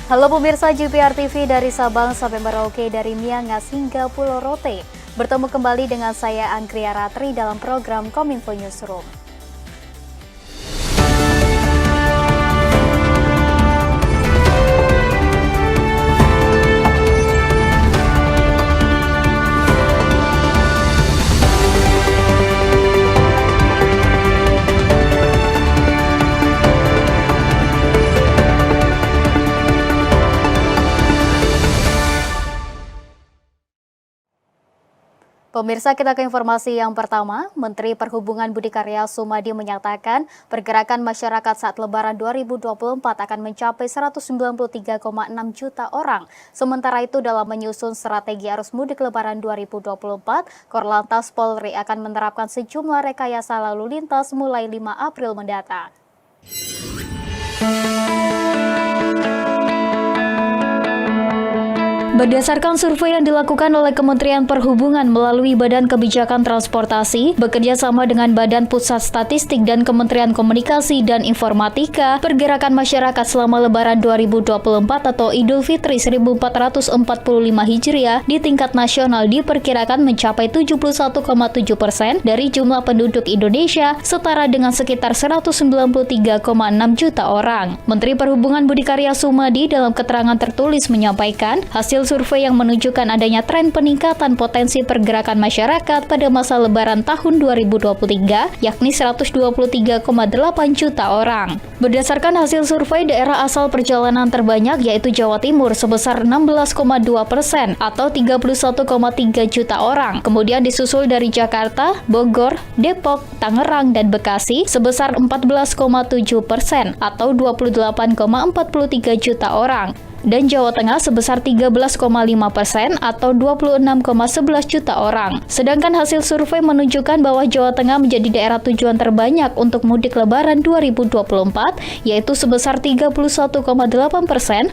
Halo pemirsa GPR TV dari Sabang sampai Merauke, dari Miangas hingga Pulau Rote. Bertemu kembali dengan saya Anggria Ratri dalam program Kominfo Newsroom. Pemirsa, kita ke informasi yang pertama. Menteri Perhubungan Budi Karya Sumadi menyatakan pergerakan masyarakat saat Lebaran 2024 akan mencapai 193,6 juta orang. Sementara itu, dalam menyusun strategi arus mudik Lebaran 2024, Korlantas Polri akan menerapkan sejumlah rekayasa lalu lintas mulai 5 April mendatang. Berdasarkan survei yang dilakukan oleh Kementerian Perhubungan melalui Badan Kebijakan Transportasi, bekerja sama dengan Badan Pusat Statistik dan Kementerian Komunikasi dan Informatika, pergerakan masyarakat selama Lebaran 2024 atau Idul Fitri 1445 Hijriah di tingkat nasional diperkirakan mencapai 71,7% dari jumlah penduduk Indonesia, setara dengan sekitar 193,6 juta orang. Menteri Perhubungan Budi Karya Sumadi dalam keterangan tertulis menyampaikan, hasil survei yang menunjukkan adanya tren peningkatan potensi pergerakan masyarakat pada masa Lebaran tahun 2023, yakni 123,8 juta orang. Berdasarkan hasil survei, daerah asal perjalanan terbanyak yaitu Jawa Timur sebesar 16,2% atau 31,3 juta orang. Kemudian disusul dari Jakarta, Bogor, Depok, Tangerang, dan Bekasi sebesar 14,7% atau 28,43 juta orang. Dan Jawa Tengah sebesar 13,5% atau 26,11 juta orang. Sedangkan hasil survei menunjukkan bahwa Jawa Tengah menjadi daerah tujuan terbanyak untuk mudik Lebaran 2024, yaitu sebesar 31,8%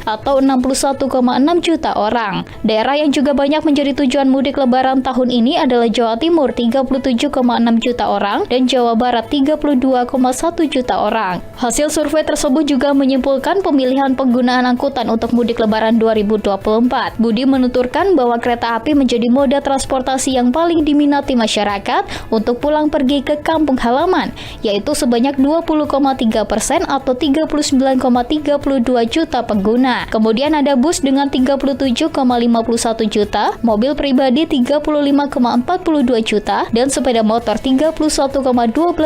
atau 61,6 juta orang. Daerah yang juga banyak menjadi tujuan mudik Lebaran tahun ini adalah Jawa Timur 37,6 juta orang dan Jawa Barat 32,1 juta orang. Hasil survei tersebut juga menyimpulkan pemilihan penggunaan angkutan untuk mudik Lebaran 2024. Budi menuturkan bahwa kereta api menjadi moda transportasi yang paling diminati masyarakat untuk pulang pergi ke kampung halaman, yaitu sebanyak 20,3% atau 39,32 juta pengguna. Kemudian ada bus dengan 37,51 juta, mobil pribadi 35,42 juta, dan sepeda motor 31,12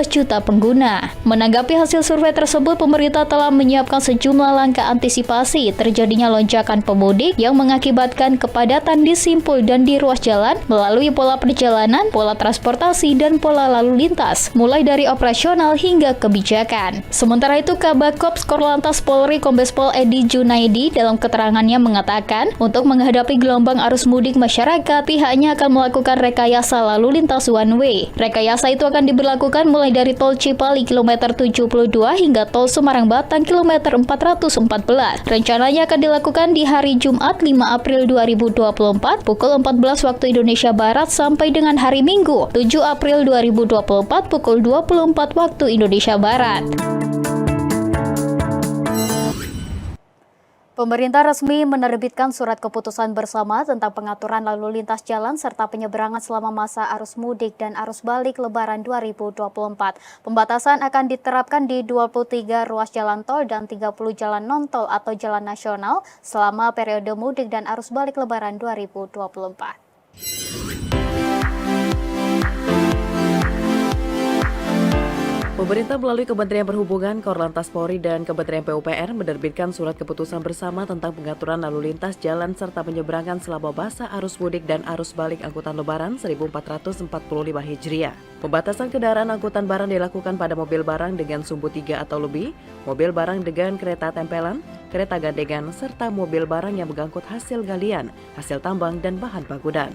juta pengguna. Menanggapi hasil survei tersebut, pemerintah telah menyiapkan sejumlah langkah antisipasi terjadinya lonjakan pemudik yang mengakibatkan kepadatan di simpul dan di ruas jalan melalui pola perjalanan, pola transportasi, dan pola lalu lintas, mulai dari operasional hingga kebijakan. Sementara itu, Kabak Korps Korlantas Polri Kombes Pol Edi Junaidi dalam keterangannya mengatakan, untuk menghadapi gelombang arus mudik masyarakat, pihaknya akan melakukan rekayasa lalu lintas one way. Rekayasa itu akan diberlakukan mulai dari tol Cipali kilometer 72 hingga tol Semarang Batang kilometer 414. Rencananya akan dilakukan di hari Jumat 5 April 2024 pukul 14 waktu Indonesia Barat sampai dengan hari Minggu 7 April 2024 pukul 24 waktu Indonesia Barat. Pemerintah resmi menerbitkan surat keputusan bersama tentang pengaturan lalu lintas jalan serta penyeberangan selama masa arus mudik dan arus balik Lebaran 2024. Pembatasan akan diterapkan di 23 ruas jalan tol dan 30 jalan non-tol atau jalan nasional selama periode mudik dan arus balik Lebaran 2024. Pemerintah melalui Kementerian Perhubungan, Korlantas Polri, dan Kementerian PUPR menerbitkan surat keputusan bersama tentang pengaturan lalu lintas jalan serta penyeberangan selama masa arus mudik dan arus balik angkutan Lebaran 1445 Hijriah. Pembatasan kendaraan angkutan barang dilakukan pada mobil barang dengan sumbu 3 atau lebih, mobil barang dengan kereta tempelan, kereta gandengan, serta mobil barang yang mengangkut hasil galian, hasil tambang, dan bahan bangunan.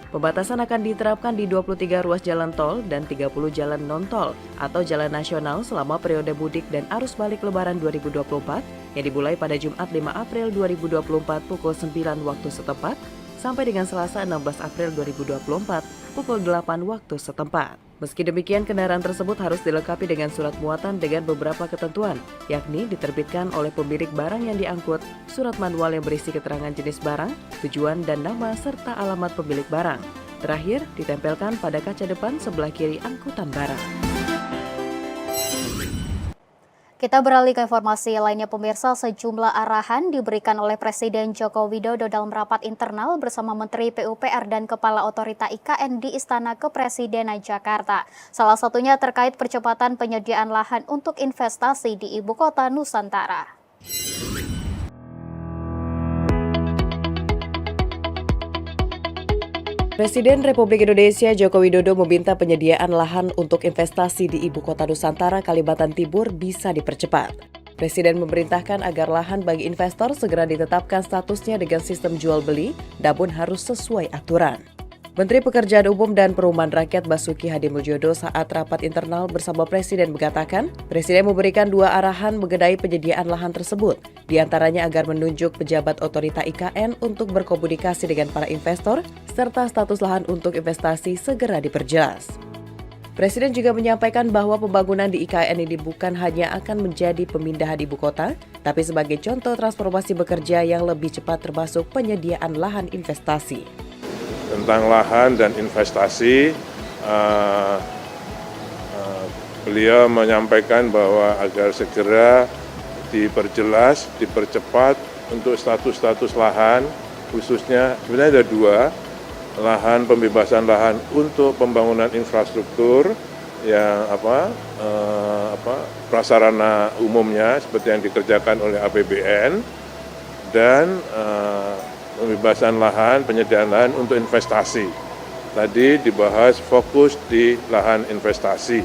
Pembatasan akan diterapkan di 23 ruas jalan tol dan 30 jalan non-tol atau jalan nasional selama periode mudik dan arus balik Lebaran 2024 yang dimulai pada Jumat 5 April 2024 pukul 9 waktu setempat sampai dengan Selasa 16 April 2024 pukul 8 waktu setempat. Meski demikian, kendaraan tersebut harus dilengkapi dengan surat muatan dengan beberapa ketentuan, yakni diterbitkan oleh pemilik barang yang diangkut, surat manual yang berisi keterangan jenis barang, tujuan dan nama serta alamat pemilik barang. Terakhir, ditempelkan pada kaca depan sebelah kiri angkutan barang. Kita beralih ke informasi lainnya, pemirsa. Sejumlah arahan diberikan oleh Presiden Joko Widodo dalam rapat internal bersama Menteri PUPR dan Kepala Otorita IKN di Istana Kepresidenan Jakarta. Salah satunya terkait percepatan penyediaan lahan untuk investasi di Ibu Kota Nusantara. Presiden Republik Indonesia Joko Widodo meminta penyediaan lahan untuk investasi di Ibu Kota Nusantara Kalimantan Timur bisa dipercepat. Presiden memerintahkan agar lahan bagi investor segera ditetapkan statusnya dengan sistem jual beli, namun harus sesuai aturan. Menteri Pekerjaan Umum dan Perumahan Rakyat Basuki Hadimulyono saat rapat internal bersama Presiden mengatakan, Presiden memberikan 2 arahan mengenai penyediaan lahan tersebut, di antaranya agar menunjuk pejabat otorita IKN untuk berkomunikasi dengan para investor, serta status lahan untuk investasi segera diperjelas. Presiden juga menyampaikan bahwa pembangunan di IKN ini bukan hanya akan menjadi pemindahan ibu kota, tapi sebagai contoh transformasi bekerja yang lebih cepat termasuk penyediaan lahan investasi. Tentang lahan dan investasi, beliau menyampaikan bahwa agar segera diperjelas, dipercepat untuk status-status lahan, khususnya sebenarnya ada 2, lahan pembebasan lahan untuk pembangunan infrastruktur yang prasarana umumnya seperti yang dikerjakan oleh APBN, dan pembebasan lahan, penyediaan lahan untuk investasi. Tadi dibahas fokus di lahan investasi.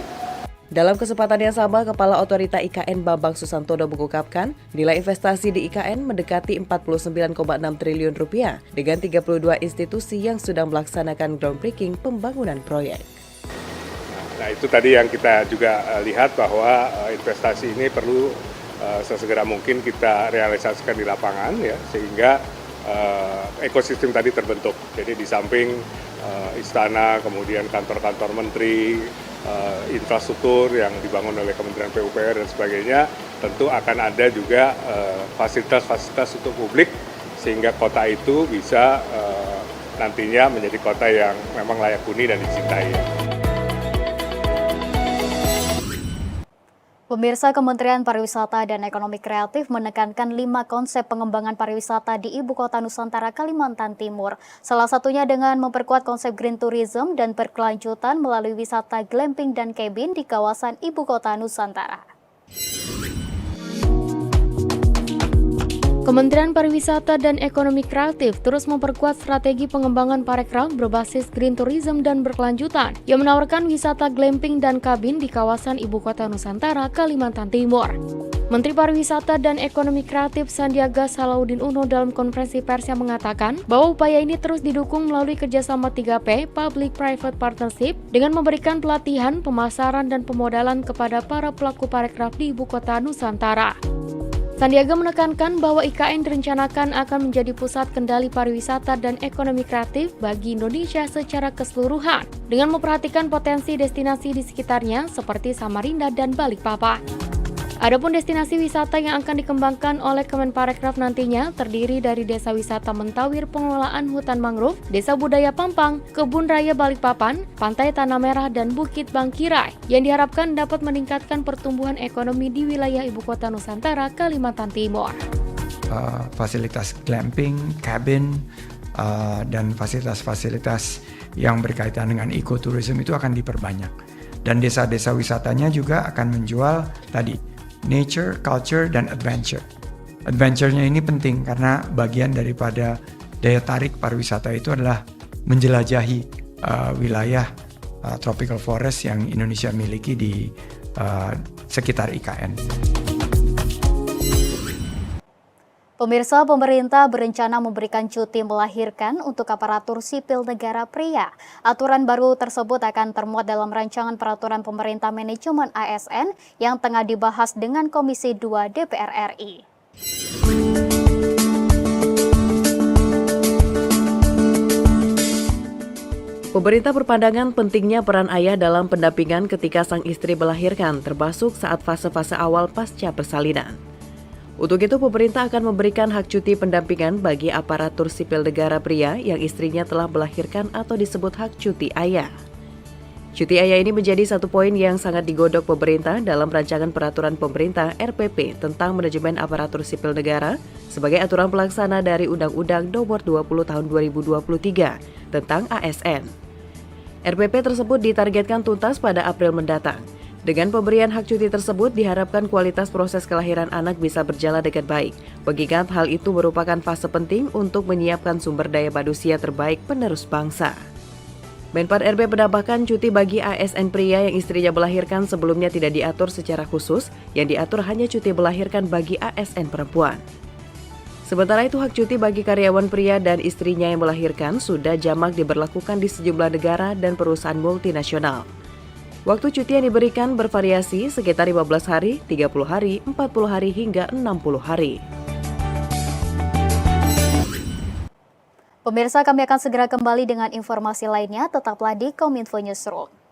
Dalam kesempatan yang sama, Kepala Otorita IKN Bambang Susantono mengungkapkan nilai investasi di IKN mendekati 49,6 triliun rupiah dengan 32 institusi yang sedang melaksanakan groundbreaking pembangunan proyek. Nah, itu tadi yang kita juga lihat bahwa investasi ini perlu sesegera mungkin kita realisasikan di lapangan, ya, sehingga ekosistem tadi terbentuk. Jadi di samping istana, kemudian kantor-kantor menteri, infrastruktur yang dibangun oleh Kementerian PUPR dan sebagainya, tentu akan ada juga fasilitas-fasilitas untuk publik sehingga kota itu bisa nantinya menjadi kota yang memang layak huni dan dicintai. Pemirsa, Kementerian Pariwisata dan Ekonomi Kreatif menekankan 5 konsep pengembangan pariwisata di Ibu Kota Nusantara Kalimantan Timur. Salah satunya dengan memperkuat konsep green tourism dan berkelanjutan melalui wisata glamping dan cabin di kawasan Ibu Kota Nusantara. Kementerian Pariwisata dan Ekonomi Kreatif terus memperkuat strategi pengembangan parekraf berbasis green tourism dan berkelanjutan yang menawarkan wisata glamping dan kabin di kawasan Ibu Kota Nusantara, Kalimantan Timur. Menteri Pariwisata dan Ekonomi Kreatif Sandiaga Salahuddin Uno dalam konferensi persnya mengatakan bahwa upaya ini terus didukung melalui kerjasama 3P, Public-Private Partnership, dengan memberikan pelatihan, pemasaran, dan pemodalan kepada para pelaku parekraf di Ibu Kota Nusantara. Sandiaga menekankan bahwa IKN direncanakan akan menjadi pusat kendali pariwisata dan ekonomi kreatif bagi Indonesia secara keseluruhan dengan memperhatikan potensi destinasi di sekitarnya seperti Samarinda dan Balikpapan. Adapun destinasi wisata yang akan dikembangkan oleh Kemenparekraf nantinya terdiri dari Desa Wisata Mentawir Pengelolaan Hutan Mangrove, Desa Budaya Pampang, Kebun Raya Balikpapan, Pantai Tanah Merah, dan Bukit Bangkirai yang diharapkan dapat meningkatkan pertumbuhan ekonomi di wilayah Ibu Kota Nusantara, Kalimantan Timur. Fasilitas glamping, cabin, dan fasilitas-fasilitas yang berkaitan dengan ekoturism itu akan diperbanyak. Dan desa-desa wisatanya juga akan menjual tadi nature, culture, dan adventure. Adventure-nya ini penting karena bagian daripada daya tarik pariwisata itu adalah menjelajahi wilayah tropical forest yang Indonesia miliki di sekitar IKN. Pemirsa, pemerintah berencana memberikan cuti melahirkan untuk aparatur sipil negara pria. Aturan baru tersebut akan termuat dalam rancangan peraturan pemerintah manajemen ASN yang tengah dibahas dengan Komisi 2 DPR RI. Pemerintah berpandangan pentingnya peran ayah dalam pendampingan ketika sang istri melahirkan, termasuk saat fase-fase awal pasca persalinan. Untuk itu, pemerintah akan memberikan hak cuti pendampingan bagi aparatur sipil negara pria yang istrinya telah melahirkan atau disebut hak cuti ayah. Cuti ayah ini menjadi satu poin yang sangat digodok pemerintah dalam rancangan peraturan pemerintah RPP tentang manajemen aparatur sipil negara sebagai aturan pelaksana dari Undang-Undang Nomor 20 Tahun 2023 tentang ASN. RPP tersebut ditargetkan tuntas pada April mendatang. Dengan pemberian hak cuti tersebut diharapkan kualitas proses kelahiran anak bisa berjalan dengan baik, mengingat hal itu merupakan fase penting untuk menyiapkan sumber daya manusia terbaik penerus bangsa. Menpan RB menambahkan cuti bagi ASN pria yang istrinya melahirkan sebelumnya tidak diatur secara khusus, yang diatur hanya cuti melahirkan bagi ASN perempuan. Sementara itu, hak cuti bagi karyawan pria dan istrinya yang melahirkan sudah jamak diberlakukan di sejumlah negara dan perusahaan multinasional. Waktu cuti yang diberikan bervariasi sekitar 15 hari, 30 hari, 40 hari hingga 60 hari. Pemirsa, kami akan segera kembali dengan informasi lainnya. Tetaplah di Kominfo Newsroom.